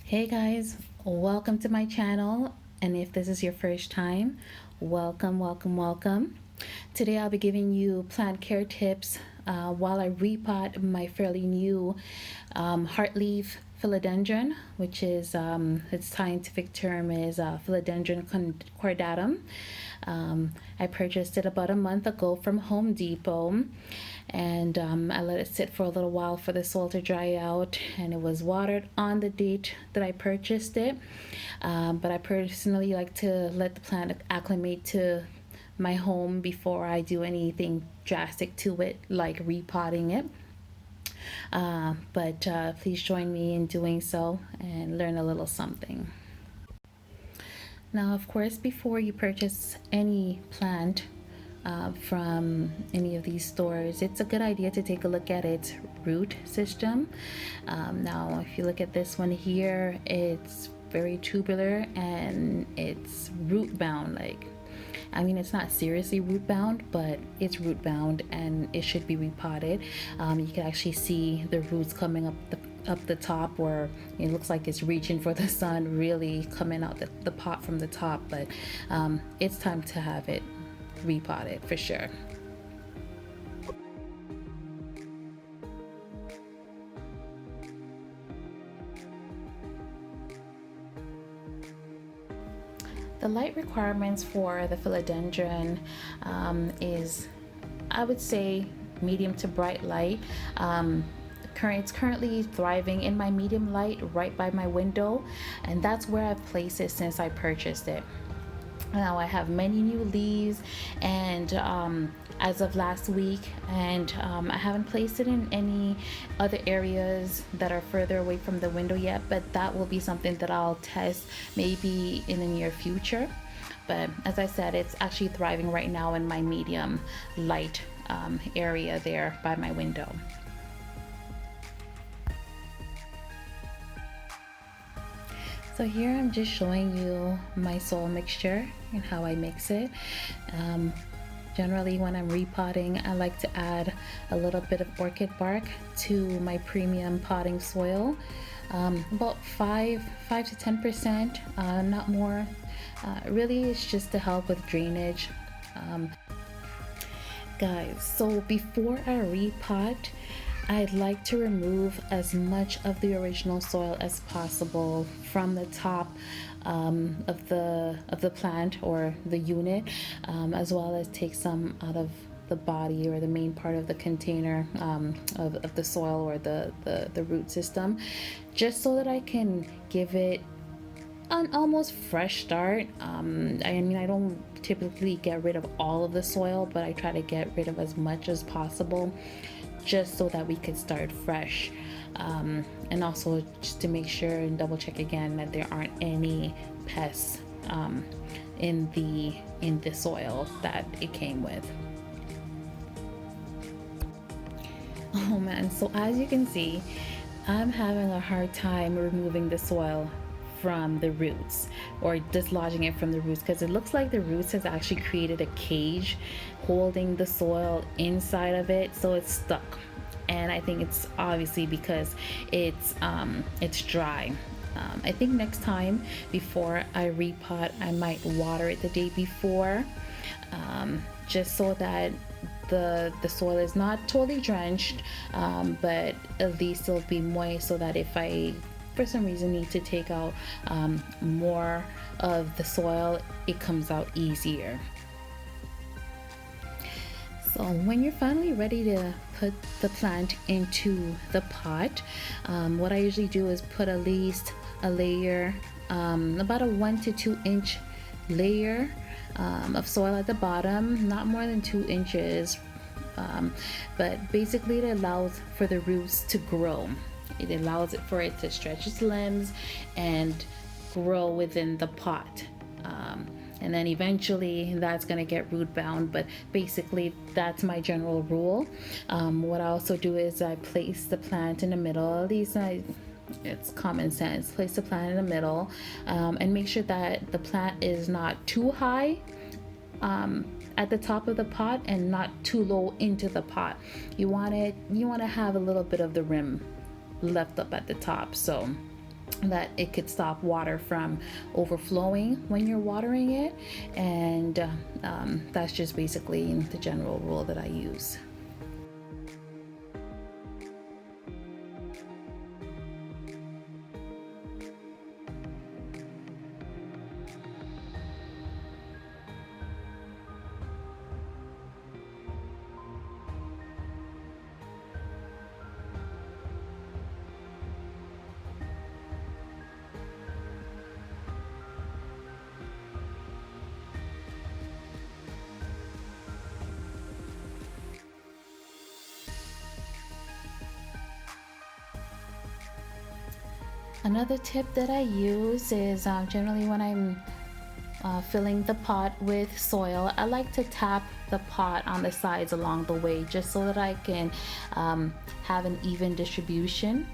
Hey guys, welcome to my channel. And if this is your first time, welcome. Today I'll be giving you plant care tips while I repot my fairly new Heartleaf Philodendron, which is its scientific term is Philodendron Cordatum. I purchased it about a month ago from Home Depot, and I let it sit for a little while for the soil to dry out, and it was watered on the date that I purchased it. But I personally like to let the plant acclimate to my home before I do anything drastic to it, like repotting it. But please join me in doing so and learn a little something. Now, of course, before you purchase any plant from any of these stores, it's a good idea to take a look at its root system. Now, if you look at this one here, it's very tubular and it's root bound. It's not seriously root bound, but it's root bound and it should be repotted. You can actually see the roots coming up the top, where it looks like it's reaching for the sun, really coming out the pot from the top. But it's time to have it repotted for sure. The light requirements for the philodendron is, I would say, medium to bright light. It's currently thriving in my medium light right by my window, and that's where I've placed it since I purchased it. Now I have many new leaves, and as of last week, and I haven't placed it in any other areas that are further away from the window yet, but that will be something that I'll test maybe in the near future. But as I said, it's actually thriving right now in my medium light area there by my window. So here I'm just showing you my soil mixture and how I mix it. Generally when I'm repotting, I like to add a little bit of orchid bark to my premium potting soil. About 5 to 10%, not more. Really it's just to help with drainage. Guys, so before I repot, I'd like to remove as much of the original soil as possible from the top of the plant or the unit, as well as take some out of the body or the main part of the container of the soil or the root system, just so that I can give it an almost fresh start. I don't typically get rid of all of the soil, but I try to get rid of as much as possible, just so that we could start fresh, and also just to make sure and double check again that there aren't any pests in the soil that it came with. Oh man, so as you can see, I'm having a hard time removing the soil from the roots, or dislodging it from the roots, because it looks like the roots has actually created a cage holding the soil inside of it, so it's stuck. And I think it's obviously because it's dry. I think next time before I repot, I might water it the day before, just so that the soil is not totally drenched, but at least it'll be moist, so that if I for some reason need to take out more of the soil, it comes out easier. So when you're finally ready to put the plant into the pot, what I usually do is put at least a layer, about a 1 to 2 inch layer of soil at the bottom, not more than 2 inches, but basically it allows for the roots to grow. It allows it for it to stretch its limbs and grow within the pot. And then eventually that's going to get root bound, but basically that's my general rule. What I also do is I place the plant in the middle. At least it's common sense. Place the plant in the middle, and make sure that the plant is not too high at the top of the pot and not too low into the pot. You want to have a little bit of the rim left up at the top. So that it could stop water from overflowing when you're watering it. And that's just basically the general rule that I use. Another tip that I use is generally when I'm filling the pot with soil, I like to tap the pot on the sides along the way just so that I can have an even distribution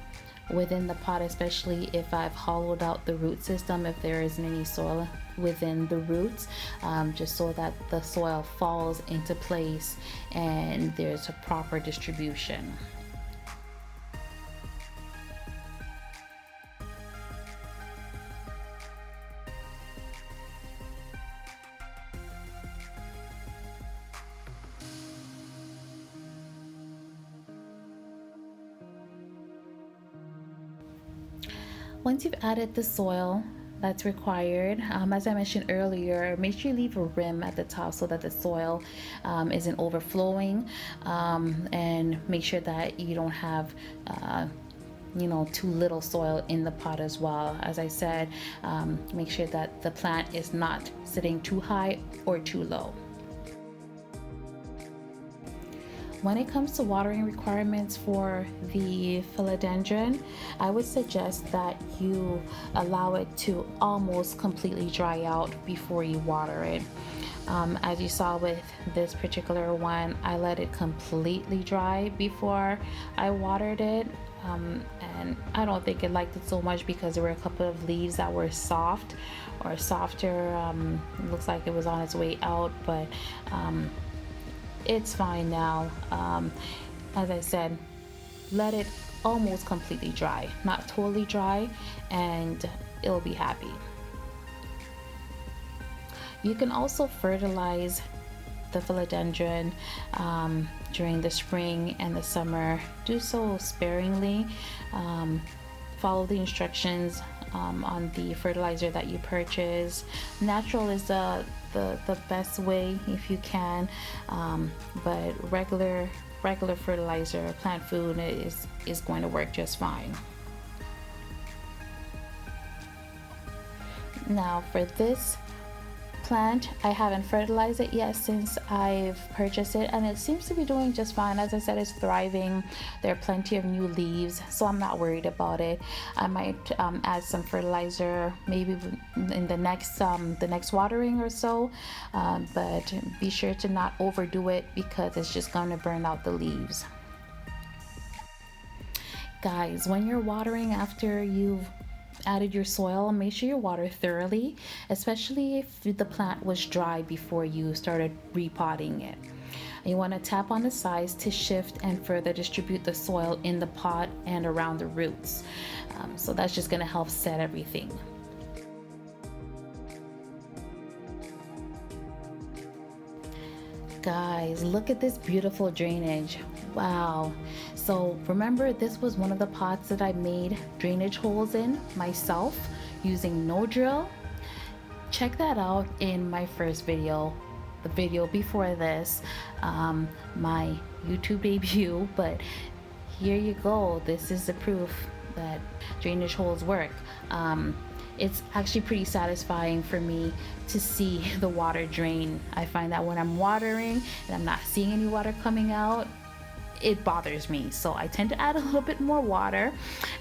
within the pot, especially if I've hollowed out the root system, if there isn't any soil within the roots, just so that the soil falls into place and there's a proper distribution. Once you've added the soil that's required, as I mentioned earlier, make sure you leave a rim at the top so that the soil isn't overflowing, and make sure that you don't have too little soil in the pot as well. As I said, make sure that the plant is not sitting too high or too low. When it comes to watering requirements for the philodendron, I would suggest that you allow it to almost completely dry out before you water it. As you saw with this particular one, I let it completely dry before I watered it. And I don't think it liked it so much because there were a couple of leaves that were soft or softer. It looks like it was on its way out, but it's fine now. As I said, let it almost completely dry, not totally dry, and it'll be happy. You can also fertilize the philodendron during the spring and the summer. Do so sparingly. Follow the instructions on the fertilizer that you purchase. Natural is the best way if you can, but regular fertilizer, plant food is going to work just fine. Now for this plant, I haven't fertilized it yet since I've purchased it, and it seems to be doing just fine. As I said, it's thriving. There are plenty of new leaves, so I'm not worried about it. I might add some fertilizer maybe in the next watering or so, but be sure to not overdo it because it's just going to burn out the leaves. Guys, when you're watering after you've added your soil, make sure you water thoroughly, especially if the plant was dry before you started repotting it. You want to tap on the sides to shift and further distribute the soil in the pot and around the roots. So that's just going to help set everything. Guys, look at this beautiful drainage. Wow. So remember, this was one of the pots that I made drainage holes in myself using no drill. Check that out in my first video, the video before this, my YouTube debut. But here you go. This is the proof that drainage holes work. It's actually pretty satisfying for me to see the water drain. I find that when I'm watering and I'm not seeing any water coming out, it bothers me. So I tend to add a little bit more water,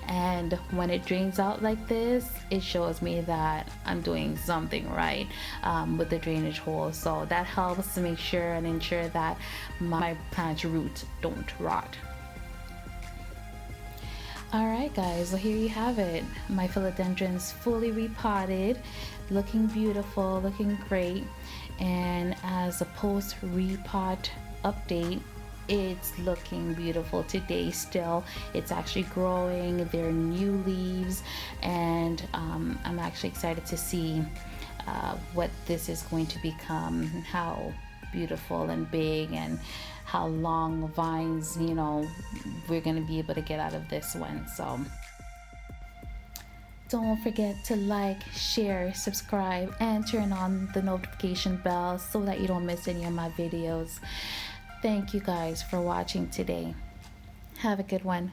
and when it drains out like this, it shows me that I'm doing something right with the drainage hole. So that helps to make sure and ensure that my plant roots don't rot. Alright guys, so here you have it. My philodendrons fully repotted, looking beautiful, looking great. And as a post repot update, it's looking beautiful today still. It's actually growing, there are new leaves, and I'm actually excited to see what this is going to become, how beautiful and big, and how long vines, you know, we're going to be able to get out of this one. So don't forget to like, share, subscribe, and turn on the notification bell so that you don't miss any of my videos. Thank you guys for watching today. Have a good one.